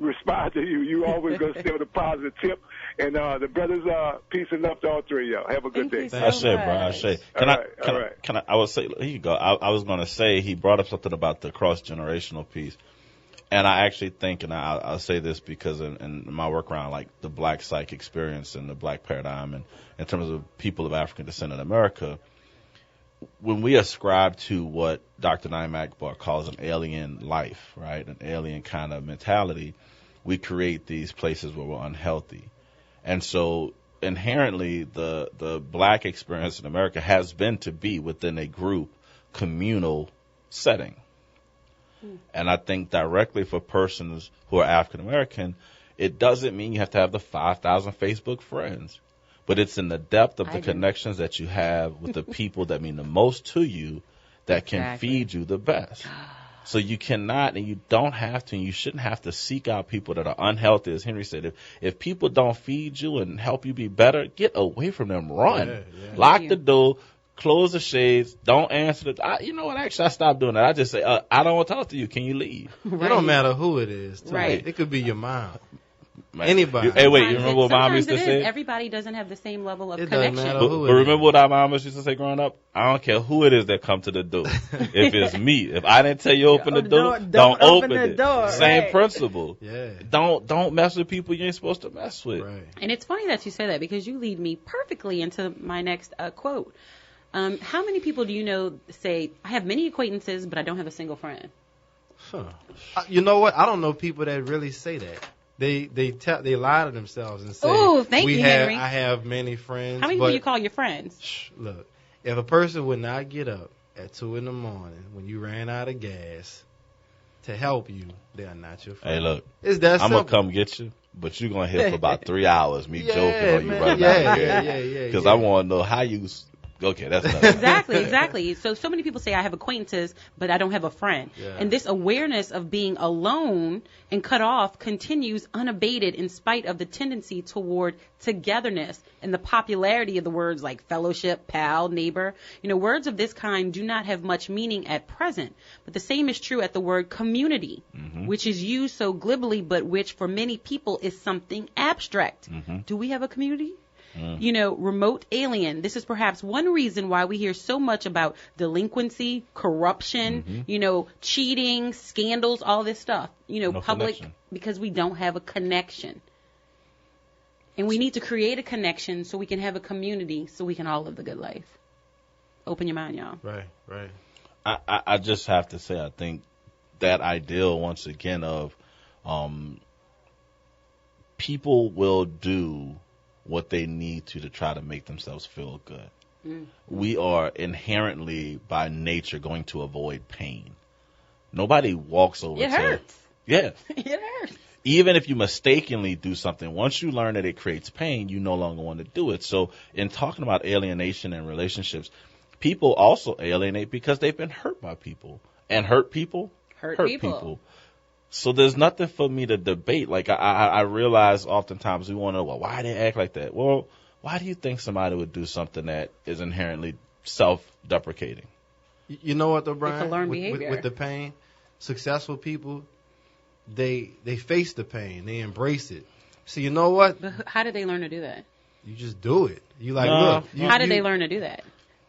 respond to you. You always going to stay with a positive tip. And the brothers, peace and love to all three of y'all. Have a good day. I say, bro. I say. I would say, here you go. I was going to say, he brought up something about the cross-generational piece. And I actually think, and I'll say this because in my work around like the black psych experience and the black paradigm, and in terms of people of African descent in America, when we ascribe to what Dr. Naim Akbar calls an alien life, right, an alien kind of mentality, we create these places where we're unhealthy. And so inherently the black experience in America has been to be within a group communal setting. And I think directly for persons who are African American, it doesn't mean you have to have the 5,000 Facebook friends, but it's in the depth of the connections that you have with the people that mean the most to you that can feed you the best. So you cannot, and you don't have to, and you shouldn't have to seek out people that are unhealthy. As Henry said, if people don't feed you and help you be better, get away from them. Run. Lock the door. Close the shades. Don't answer you know what? Actually, I stopped doing that. I just say, I don't want to talk to you. Can you leave? Right. It don't matter who it is. Right. It could be your mom. Anybody. Hey, wait, you remember what mom used to say? Everybody doesn't have the same level of it connection. Doesn't matter but who remember what our mamas used to say growing up? I don't care who it is that come to the door. If it's me, if I didn't tell you open the door, don't open the door. Same principle. Yeah. Don't mess with people you ain't supposed to mess with. Right. And it's funny that you say that because you lead me perfectly into my next quote. How many people do you know say, I have many acquaintances, but I don't have a single friend? Huh. You know what? I don't know people that really say that. They lie to themselves and say, "Oh, thank you, Henry. I have many friends." How many people you call your friends? Look, if a person would not get up at 2 a.m. when you ran out of gas to help you, they are not your friend. Hey, look, it's that I'm simple. gonna come get you, but you're gonna hear for about 3 hours me joking on you running out of gas. Because I want to know how you. Okay, that's not Exactly. So many people say I have acquaintances, but I don't have a friend. Yeah. And this awareness of being alone and cut off continues unabated in spite of the tendency toward togetherness and the popularity of the words like fellowship, pal, neighbor. Words of this kind do not have much meaning at present, but the same is true at the word community, which is used so glibly, but which for many people is something abstract. Do we have a community? Remote alien. This is perhaps one reason why we hear so much about delinquency, corruption, cheating, scandals, all this stuff. No public connection. Because we don't have a connection. And we need to create a connection so we can have a community so we can all live the good life. Open your mind, y'all. Right. I just have to say, I think that ideal, once again, of people will do what they need to try to make themselves feel good. We are inherently, by nature, going to avoid pain. Nobody walks over It hurts. Yeah. It hurts. Even if you mistakenly do something, once you learn that it creates pain, you no longer want to do it. So in talking about alienation and relationships, people also alienate because they've been hurt by people. And hurt people hurt people. So there's nothing for me to debate. Like, I realize oftentimes we want to know, well, why they act like that? Well, why do you think somebody would do something that is inherently self-deprecating? You know what, though, Brian? It's a learned behavior. With the pain, successful people, they face the pain. They embrace it. So you know what? But how did they learn to do that? You just do it. You like, look. How did they learn to do that?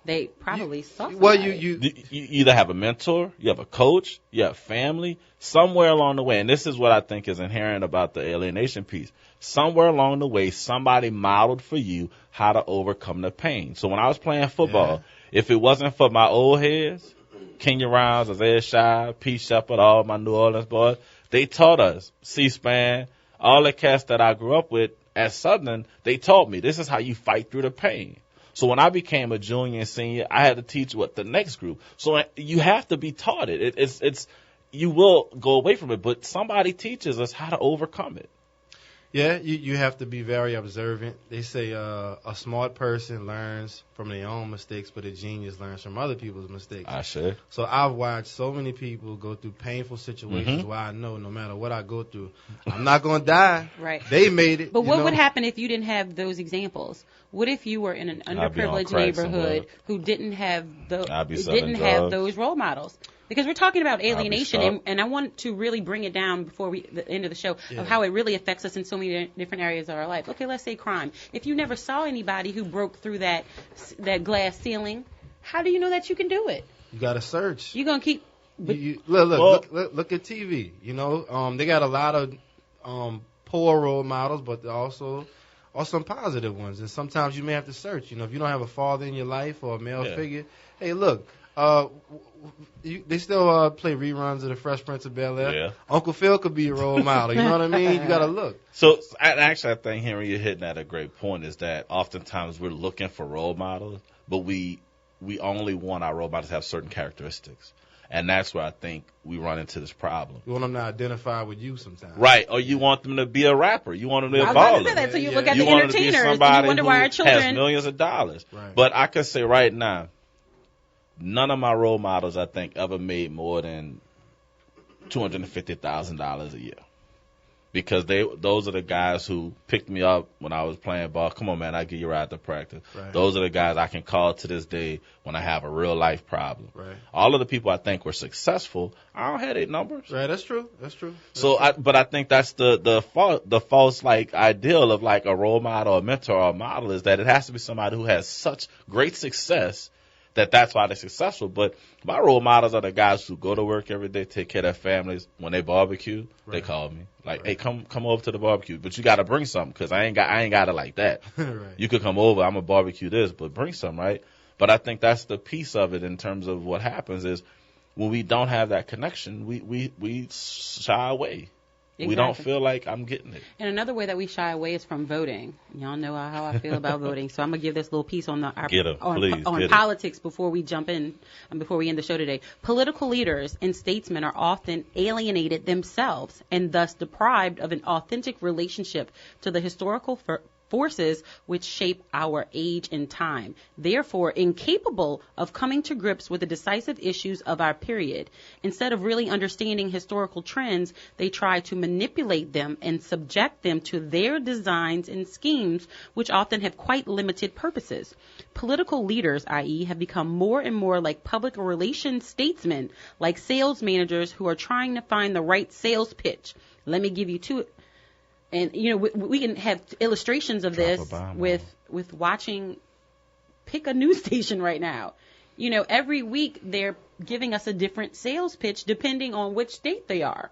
They probably saw somebody. Well, you either have a mentor, you have a coach, you have family, somewhere along the way. And this is what I think is inherent about the alienation piece. Somewhere along the way, somebody modeled for you how to overcome the pain. So when I was playing football, if it wasn't for my old heads, Kenya Rounds, Isaiah Shai, Pete Shepard, all my New Orleans boys, they taught us, C-SPAN, all the cats that I grew up with at Southern, they taught me this is how you fight through the pain. So when I became a junior and senior, I had to teach the next group. So you have to be taught it. It's you will go away from it, but somebody teaches us how to overcome it. Yeah, you have to be very observant. They say a smart person learns from their own mistakes, but a genius learns from other people's mistakes. I see. So I've watched so many people go through painful situations where I know no matter what I go through, I'm not going to die. Right. They made it. But what would happen if you didn't have those examples? What if you were in an underprivileged neighborhood who didn't have those role models? Because we're talking about alienation, and I want to really bring it down before the end of the show of how it really affects us in so many different areas of our life. Okay, let's say crime. If you never saw anybody who broke through that glass ceiling, how do you know that you can do it? You got to search. You're going to keep... Look at TV. You know, they got a lot of poor role models, but also some positive ones. And sometimes you may have to search. You know, if you don't have a father in your life or a male figure, hey, look... they still play reruns of The Fresh Prince of Bel-Air. Yeah. Uncle Phil could be a role model. You know what I mean? You got to look. So, actually, I think, Henry, you're hitting at a great point, is that oftentimes we're looking for role models, but we only want our role models to have certain characteristics. And that's where I think we run into this problem. You want them to identify with you sometimes. Right. Or you want them to be a rapper. You want them to be a baller. So you look at the entertainers and you wonder why our children... has millions of dollars. Right. But I could say right now, none of my role models, I think, ever made more than $250,000 a year. Because those are the guys who picked me up when I was playing ball. Come on, man, I'll give you a ride to practice. Right. Those are the guys I can call to this day when I have a real life problem. Right. All of the people I think were successful, I don't have their numbers. Right, that's true. But I think that's the false like ideal of like a role model, a mentor, or a model, is that it has to be somebody who has such great success that's why they're successful. But my role models are the guys who go to work every day, take care of their families. When they barbecue, they call me. Like, hey, come over to the barbecue. But you got to bring something, because I ain't got it like that. Right. You could come over, I'm going to barbecue this, but bring some, right? But I think that's the piece of it in terms of what happens is when we don't have that connection, we shy away. Exactly. We don't feel like I'm getting it. And another way that we shy away is from voting. Y'all know how I feel about voting, so I'm gonna give this little piece on politics before we jump in and before we end the show today. Political leaders and statesmen are often alienated themselves and thus deprived of an authentic relationship to the historical forces which shape our age and time, therefore incapable of coming to grips with the decisive issues of our period. Instead of really understanding historical trends, they try to manipulate them and subject them to their designs and schemes, which often have quite limited purposes. Political leaders, i.e., have become more and more like public relations statesmen, like sales managers who are trying to find the right sales pitch. Let me give you two. And, you know, we can have illustrations of this with watching, pick a news station right now. You know, every week they're giving us a different sales pitch depending on which state they are.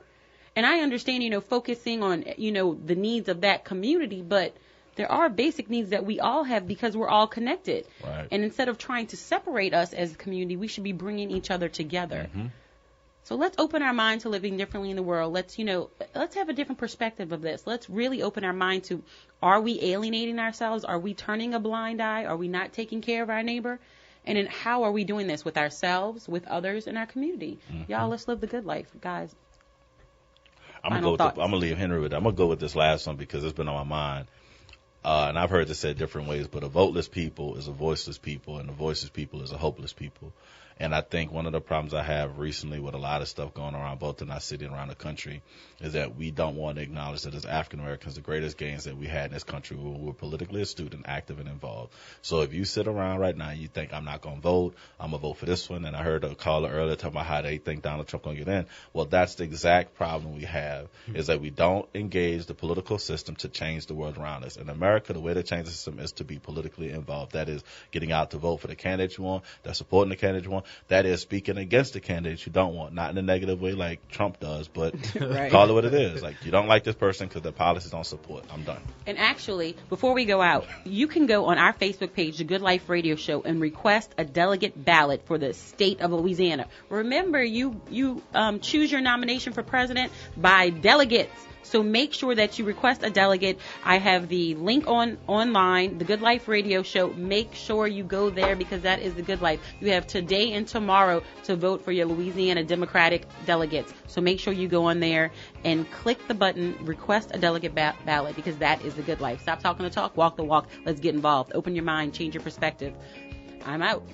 And I understand, you know, focusing on, you know, the needs of that community, but there are basic needs that we all have because we're all connected. Right. And instead of trying to separate us as a community, we should be bringing each other together. Mm-hmm. So let's open our mind to living differently in the world. Let's have a different perspective of this. Let's really open our mind to, are we alienating ourselves? Are we turning a blind eye? Are we not taking care of our neighbor? And in how are we doing this with ourselves, with others in our community? Y'all, let's live the good life, guys. I'm gonna leave Henry with it. I'm gonna go with this last one because it's been on my mind. And I've heard this said different ways, but a voteless people is a voiceless people, and a voiceless people is a hopeless people. And I think one of the problems I have recently with a lot of stuff going around, both in our city and around the country, is that we don't want to acknowledge that as African Americans, the greatest gains that we had in this country were when we were politically astute and active and involved. So if you sit around right now and you think, I'm not going to vote, I'm going to vote for this one, and I heard a caller earlier talking about how they think Donald Trump going to get in, well, that's the exact problem we have, is that we don't engage the political system to change the world around us. In America, the way to change the system is to be politically involved. That is getting out to vote for the candidate you want, that's supporting the candidate you want, that is speaking against the candidates you don't want, not in a negative way like Trump does, but right. Call it what it is. Like, you don't like this person because their policies don't support. I'm done. And actually, before we go out, you can go on our Facebook page, The Good Life Radio Show, and request a delegate ballot for the state of Louisiana. Remember, you choose your nomination for president by delegates. So make sure that you request a delegate. I have the link online, The Good Life Radio Show. Make sure you go there because that is The Good Life. You have today and tomorrow to vote for your Louisiana Democratic delegates. So make sure you go on there and click the button, request a delegate ballot, because that is The Good Life. Stop talking the talk, walk the walk. Let's get involved. Open your mind, change your perspective. I'm out.